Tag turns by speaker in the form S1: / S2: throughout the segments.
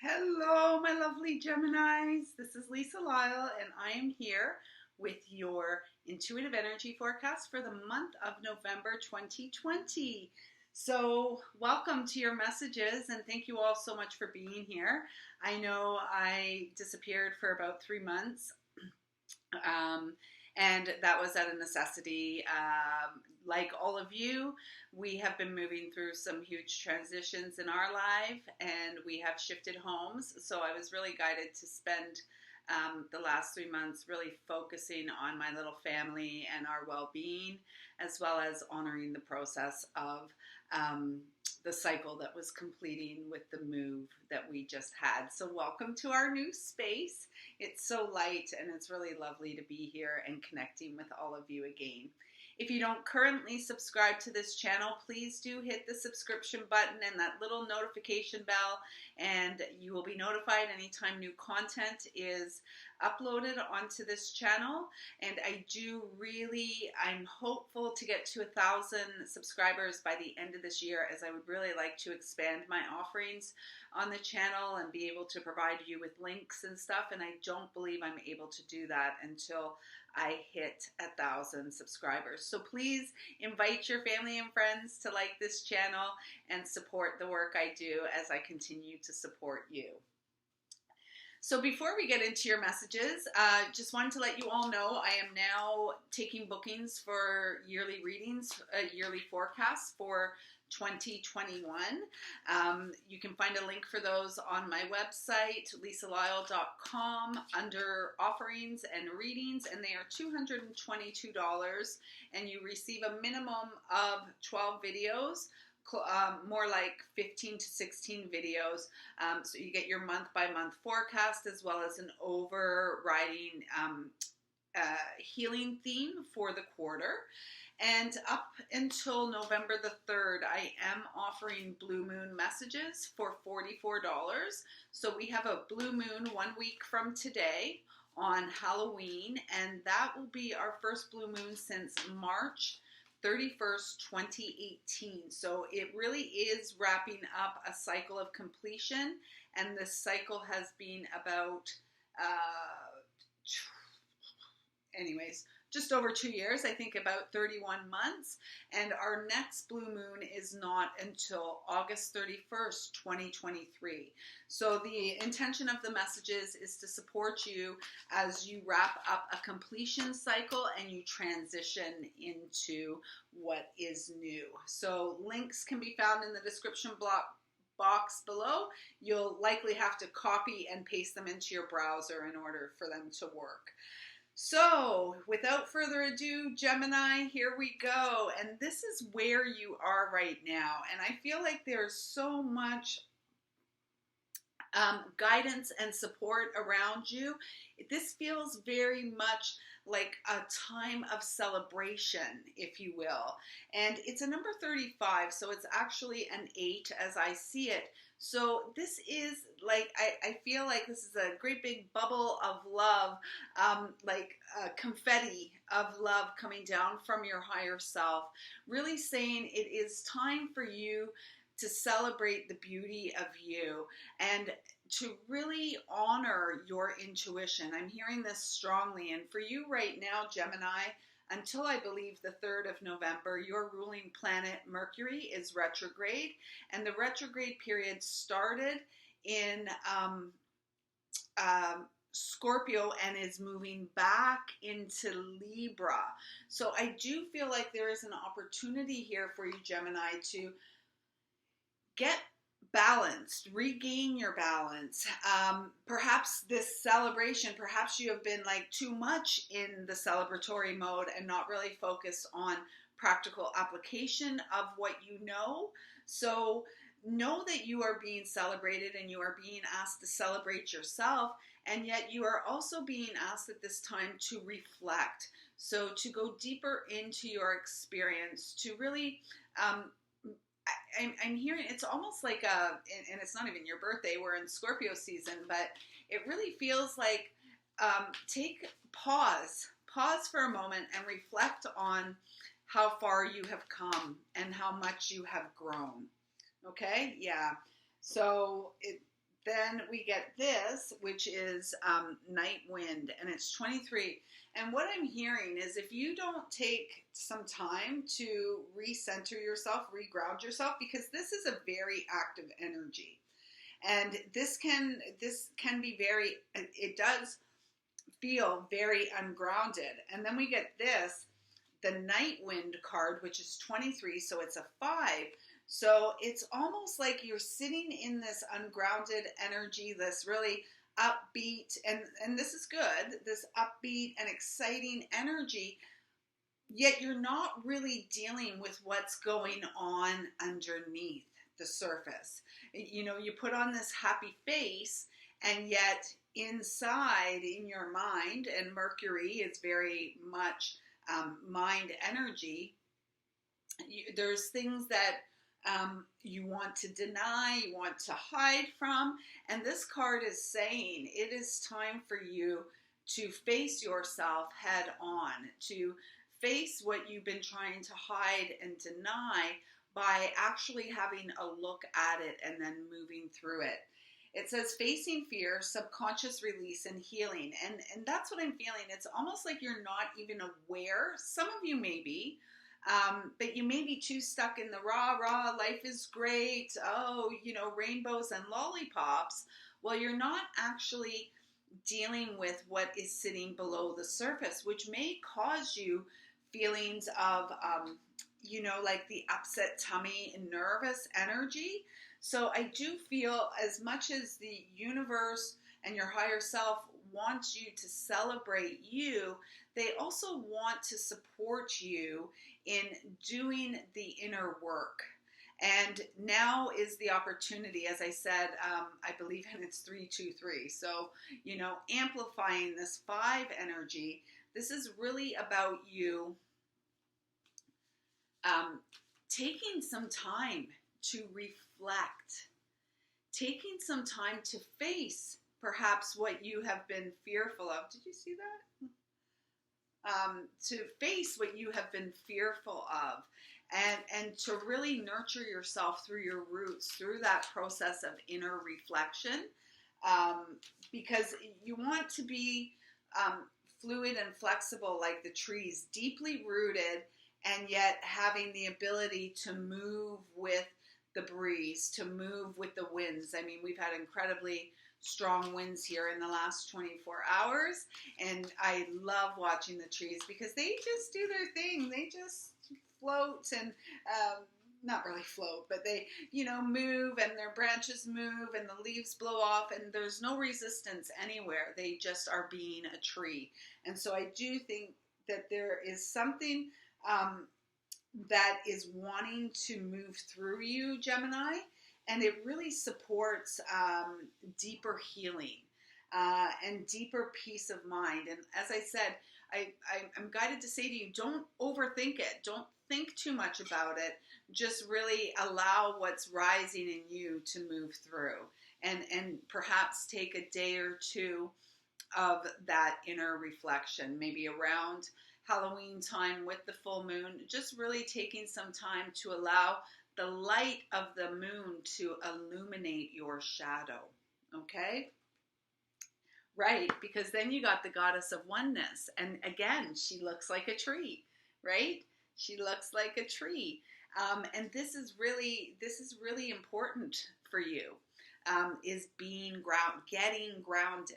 S1: Hello, my lovely Geminis. This is Lyle, and I am here with your intuitive energy forecast for the month of November 2020. So, welcome to your messages, and thank you all so much for being here. I know I disappeared for about 3 months. Um, and that was out of necessity. Like all of you, we have been moving through some huge transitions in our life, and we have shifted homes. So I was really guided to spend the last 3 months really focusing on my little family and our well-being, as well as honoring the process of the cycle that was completing with the move that we just had. So welcome to our new space. It's so light and it's really lovely to be here and connecting with all of you again. If you don't currently subscribe to this channel, please do hit the subscription button and that little notification bell, and you will be notified anytime new content is uploaded onto this channel. And I'm hopeful to get to 1,000 subscribers by the end of this year, as I would really like to expand my offerings on the channel and be able to provide you with links and stuff. And I don't believe I'm able to do that until I hit 1,000 subscribers. So please invite your family and friends to like this channel and support the work I do as I continue to support you. So before we get into your messages, just wanted to let you all know I am now taking bookings for yearly readings, yearly forecasts for 2021. You can find a link for those on my website, lisalyle.com, under offerings and readings, and they are $222, and you receive a minimum of 12 videos. More like 15 to 16 videos. So you get your month by month forecast, as well as an overriding healing theme for the quarter. And up until November the 3rd, I am offering Blue Moon messages for $44. So we have a Blue Moon 1 week from today on Halloween, and that will be our first Blue Moon since March 31st, 2018. So it really is wrapping up a cycle of completion, and this cycle has been about, just over 2 years, I think about 31 months, and our next blue moon is not until August 31st, 2023. So the intention of the messages is to support you as you wrap up a completion cycle and you transition into what is new. So links can be found in the description box below. You'll likely have to copy and paste them into your browser in order for them to work. So, without further ado, Gemini, here we go. And this is where you are right now. And I feel like there's so much guidance and support around you. This feels very much like a time of celebration, if you will. And it's a number 35, so it's actually an 8 as I see it. So this is like, I feel like this is a great big bubble of love, like confetti of love coming down from your higher self, really saying it is time for you to celebrate the beauty of you and to really honor your intuition. I'm hearing this strongly. And for you right now, Gemini, until I believe the 3rd of November, your ruling planet Mercury is retrograde, and the retrograde period started in Scorpio and is moving back into Libra. So I do feel like there is an opportunity here for you, Gemini, to get balanced, regain your balance. Perhaps this celebration, perhaps you have been like too much in the celebratory mode and not really focused on practical application of what you know. So know that you are being celebrated and you are being asked to celebrate yourself, and yet you are also being asked at this time to reflect. So to go deeper into your experience, to really I'm hearing it's almost like and it's not even your birthday, we're in Scorpio season, but it really feels like take pause for a moment and reflect on how far you have come and how much you have grown. Okay? Yeah. So then we get this, which is Night Wind, and it's 23. And what I'm hearing is if you don't take some time to recenter yourself, reground yourself, because this is a very active energy. And this can be very, it does feel very ungrounded. And then we get this, the Night Wind card, which is 23, so it's a 5. So it's almost like you're sitting in this ungrounded energy, this really upbeat, and this is good, this upbeat and exciting energy, yet you're not really dealing with what's going on underneath the surface. You know, you put on this happy face, and yet inside in your mind, and Mercury is very much mind energy, there's things that you want to deny, you want to hide from, and this card is saying it is time for you to face yourself head on, to face what you've been trying to hide and deny by actually having a look at it and then moving through it. It says facing fear, subconscious release, and healing, and that's what I'm feeling. It's almost like you're not even aware. Some of you may be, but you may be too stuck in the rah, life is great, oh, you know, rainbows and lollipops. Well, you're not actually dealing with what is sitting below the surface, which may cause you feelings of, you know, like the upset tummy and nervous energy. So I do feel as much as the universe and your higher self wants you to celebrate you, they also want to support you in doing the inner work. And now is the opportunity, as I said, I believe in it's 323. So, you know, amplifying this 5 energy, this is really about you taking some time to reflect, taking some time to face perhaps what you have been fearful of. Did you see that? To face what you have been fearful of, and to really nurture yourself through your roots, through that process of inner reflection, because you want to be fluid and flexible like the trees, deeply rooted, and yet having the ability to move with the breeze, to move with the winds. I mean, we've had incredibly strong winds here in the last 24 hours, and I love watching the trees because they just do their thing. They just float and not really float, but they, you know, move, and their branches move, and the leaves blow off, and there's no resistance anywhere. They just are being a tree. And so I do think that there is something that is wanting to move through you, Gemini, and it really supports deeper healing and deeper peace of mind. And as I said, I'm guided to say to you, don't overthink it. Don't think too much about it. Just really allow what's rising in you to move through, and perhaps take a day or two of that inner reflection, maybe around Halloween time with the full moon, just really taking some time to allow the light of the moon to illuminate your shadow, okay? Right, because then you got the goddess of oneness, and again, she looks like a tree, right? She looks like a tree, and this is really important for you, is being getting grounded.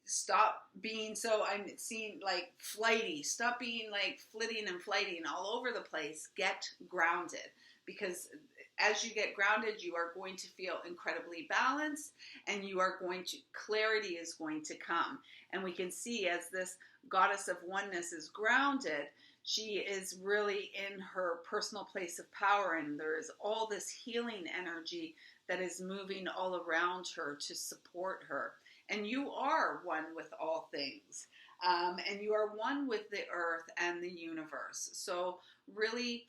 S1: Stop being so, I'm seeing like flighty. Stop being like flitting and flighting all over the place. Get grounded, because as you get grounded, you are going to feel incredibly balanced, and clarity is going to come. And we can see as this goddess of oneness is grounded, she is really in her personal place of power, and there is all this healing energy that is moving all around her to support her. And you are one with all things. And you are one with the earth and the universe. So really,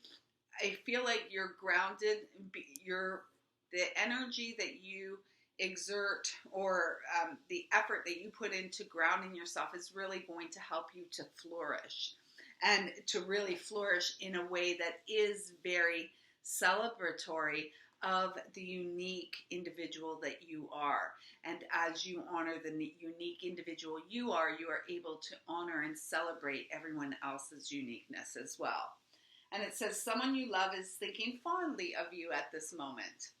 S1: I feel like you're grounded. The energy that you exert, or the effort that you put into grounding yourself, is really going to help you to flourish. And to really flourish in a way that is very celebratory of the unique individual that you are. And as you honor the unique individual you are able to honor and celebrate everyone else's uniqueness as well. And it says someone you love is thinking fondly of you at this moment.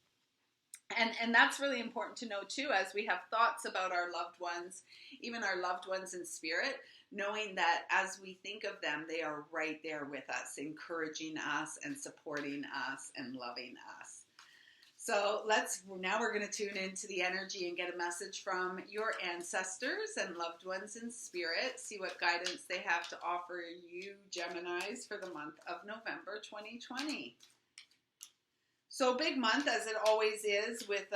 S1: And that's really important to know too, as we have thoughts about our loved ones, even our loved ones in spirit, knowing that as we think of them, they are right there with us, encouraging us and supporting us and loving us. So now we're going to tune into the energy and get a message from your ancestors and loved ones in spirit, see what guidance they have to offer you, Geminis, for the month of November 2020. So big month, as it always is, with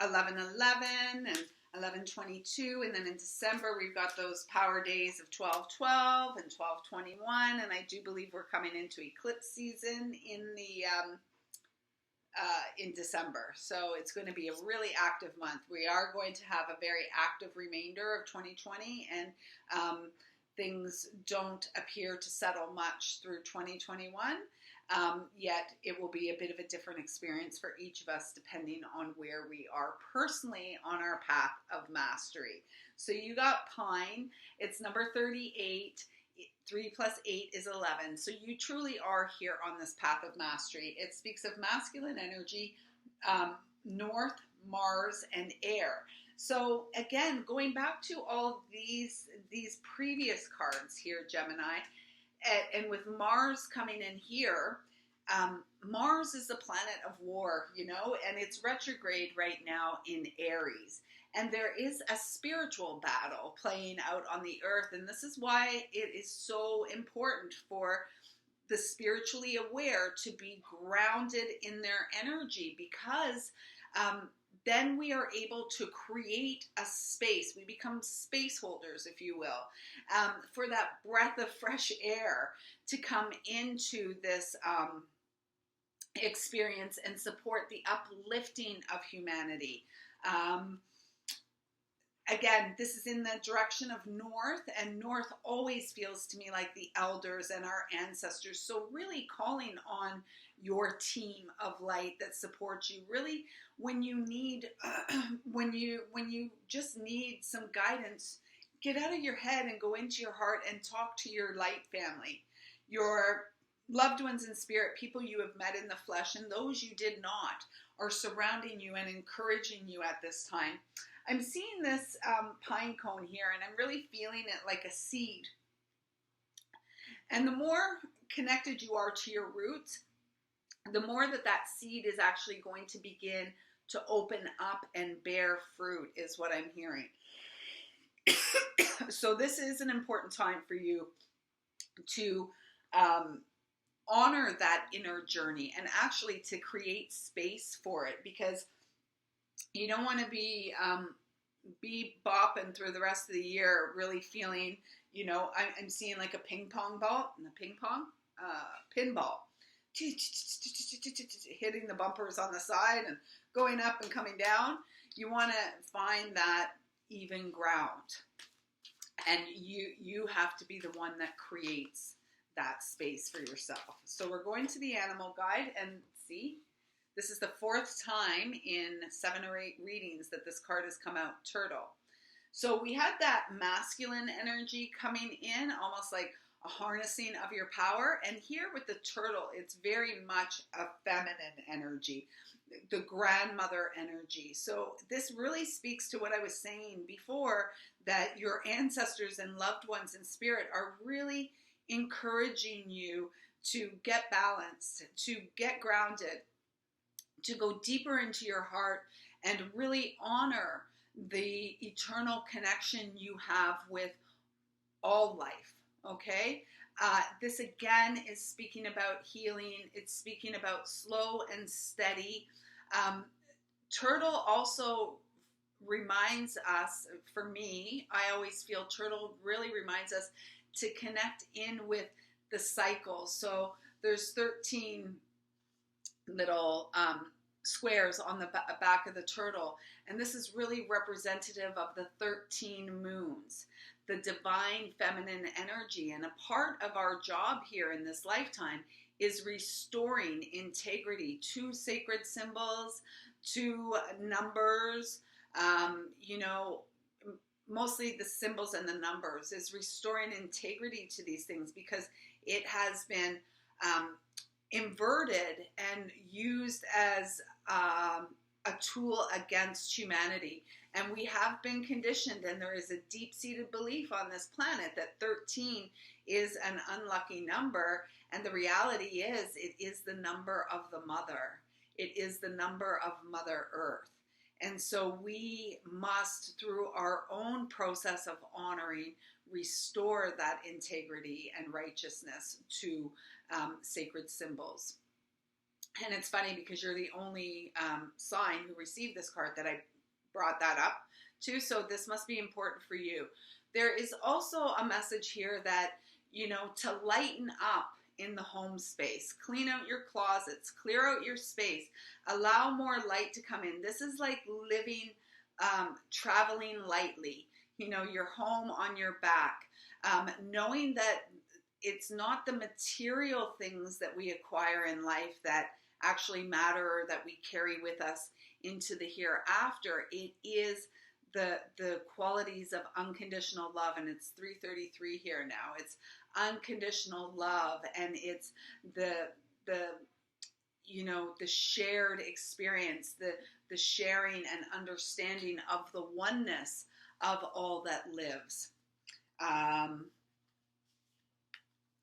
S1: 11/11 and 11/22, and then in December we've got those power days of 12/12 and 12/21, and I do believe we're coming into eclipse season in December. So it's going to be a really active month. We are going to have a very active remainder of 2020, and things don't appear to settle much through 2021. Yet it will be a bit of a different experience for each of us depending on where we are personally on our path of mastery. So you got Pine, it's number 38, 3 plus 8 is 11. So you truly are here on this path of mastery. It speaks of masculine energy, North, Mars, and air. So again, going back to all of these previous cards here, Gemini, and with Mars coming in here, Mars is the planet of war, and it's retrograde right now in Aries. And there is a spiritual battle playing out on the earth. And this is why it is so important for the spiritually aware to be grounded in their energy, because then we are able to create a space. We become space holders, if you will, for that breath of fresh air to come into this experience and support the uplifting of humanity. Again, this is in the direction of North, and North always feels to me like the elders and our ancestors. So really calling on your team of light that supports you. Really, when you need, when you just need some guidance, get out of your head and go into your heart and talk to your light family, your loved ones in spirit, people you have met in the flesh, and those you did not are surrounding you and encouraging you at this time. I'm seeing this pine cone here, and I'm really feeling it like a seed. And the more connected you are to your roots, the more that seed is actually going to begin to open up and bear fruit, is what I'm hearing. So this is an important time for you to honor that inner journey and actually to create space for it, because you don't want to be bopping through the rest of the year really feeling, I'm seeing like a ping pong ball, and a pinball, hitting the bumpers on the side and going up and coming down. You want to find that even ground, and you have to be the one that creates that space for yourself. So we're going to the animal guide, and see, this is the 4th time in 7 or 8 readings that this card has come out, turtle. So we had that masculine energy coming in, almost like a harnessing of your power. And here with the turtle, it's very much a feminine energy, the grandmother energy. So this really speaks to what I was saying before, that your ancestors and loved ones in spirit are really encouraging you to get balanced, to get grounded, to go deeper into your heart and really honor the eternal connection you have with all life, okay? This again is speaking about healing. It's speaking about slow and steady. Turtle also reminds us, for me, I always feel turtle really reminds us to connect in with the cycle. So there's 13 little squares on the back of the turtle, and this is really representative of the 13 moons, the divine feminine energy. And a part of our job here in this lifetime is restoring integrity to sacred symbols, to numbers, you know, mostly the symbols and the numbers, is restoring integrity to these things because it has been inverted and used as a tool against humanity. And we have been conditioned, and there is a deep-seated belief on this planet that 13 is an unlucky number. And the reality is, it is the number of the mother. It is the number of Mother Earth. And so we must, through our own process of honoring, restore that integrity and righteousness to sacred symbols. And it's funny because you're the only sign who received this card that I brought that up to. So this must be important for you. There is also a message here that, you know, to lighten up in the home space, clean out your closets, clear out your space, allow more light to come in. This is like living, traveling lightly, you know, your home on your back, knowing that it's not the material things that we acquire in life that actually matter or that we carry with us into the hereafter. It is the qualities of unconditional love, and it's 333 here now. It's unconditional love, and it's the you know, the shared experience, the sharing and understanding of the oneness of all that lives.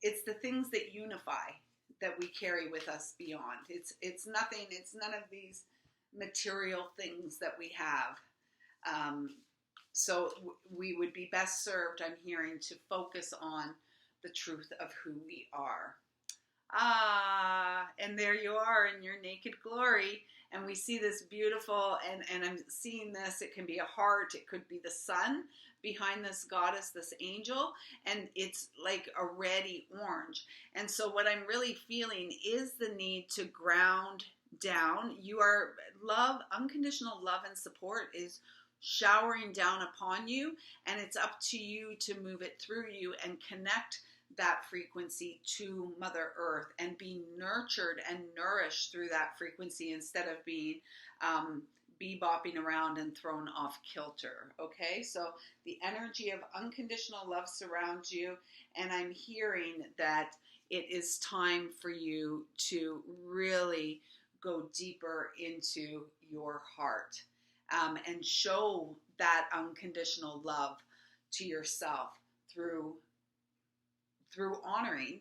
S1: It's the things that unify that we carry with us beyond. It's nothing. It's none of these material things that we have. So we would be best served, I'm hearing, to focus on the truth of who we are. And there you are in your naked glory. And we see this beautiful, and I'm seeing this, it can be a heart, it could be the sun behind this goddess, this angel, and it's like a reddy orange. And so what I'm really feeling is the need to ground down. You are love, unconditional love and support is showering down upon you, and it's up to you to move it through you and connect that frequency to Mother Earth and be nurtured and nourished through that frequency instead of being bebopping around and thrown off kilter. Okay, so the energy of unconditional love surrounds you, and I'm hearing that it is time for you to really go deeper into your heart and show that unconditional love to yourself through honoring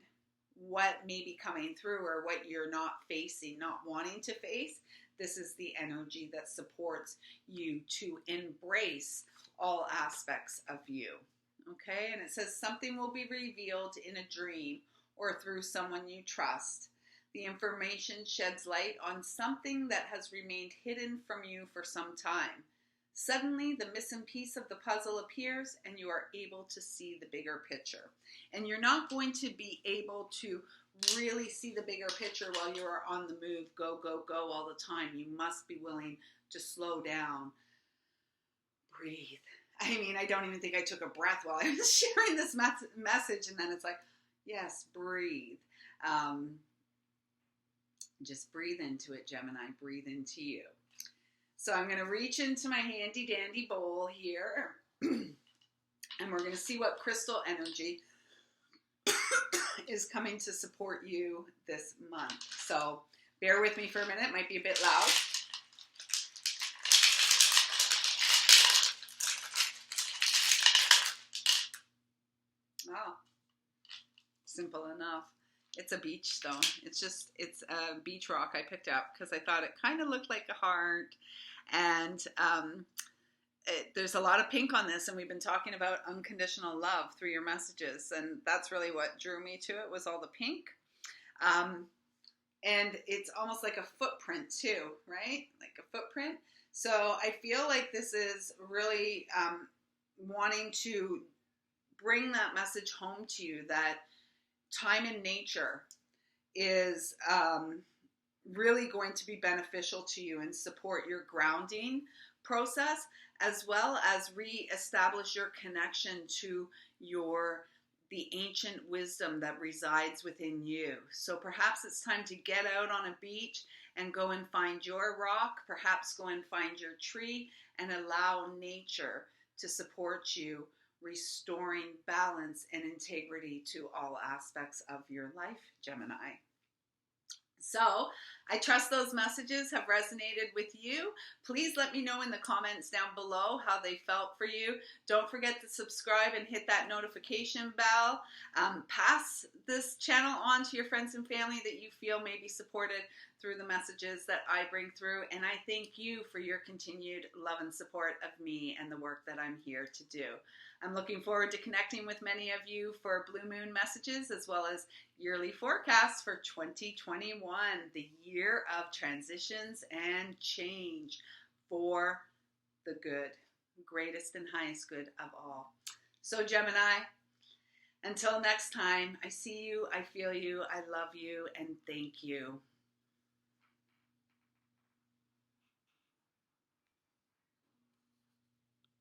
S1: what may be coming through or what you're not facing, not wanting to face. This is the energy that supports you to embrace all aspects of you. Okay, and it says something will be revealed in a dream or through someone you trust. The information sheds light on something that has remained hidden from you for some time. Suddenly, the missing piece of the puzzle appears and you are able to see the bigger picture. And you're not going to be able to really see the bigger picture while you are on the move, go, go, go all the time. You must be willing to slow down, breathe. I mean, I don't even think I took a breath while I was sharing this message, and then it's like, yes, breathe. Just breathe into it, Gemini. Breathe into you. So I'm going to reach into my handy dandy bowl here, and we're going to see what crystal energy is coming to support you this month. So bear with me for a minute. It might be a bit loud. Oh, simple enough. It's a beach stone. It's a beach rock I picked up because I thought it kind of looked like a heart. And there's a lot of pink on this, and we've been talking about unconditional love through your messages, and that's really what drew me to it, was all the pink. And it's almost like a footprint too, right? Like a footprint. So I feel like this is really wanting to bring that message home to you, that time in nature is really going to be beneficial to you and support your grounding process, as well as re-establish your connection to your the ancient wisdom that resides within you. So perhaps it's time to get out on a beach and go and find your rock, perhaps go and find your tree, and allow nature to support you, restoring balance and integrity to all aspects of your life, Gemini. So I trust those messages have resonated with you. Please let me know in the comments down below how they felt for you. Don't forget to subscribe and hit that notification bell. Pass this channel on to your friends and family that you feel may be supported through the messages that I bring through. And I thank you for your continued love and support of me and the work that I'm here to do. I'm looking forward to connecting with many of you for Blue Moon messages as well as yearly forecasts for 2021, the year of transitions and change for the good, greatest and highest good of all. So Gemini, until next time, I see you, I feel you, I love you, and thank you.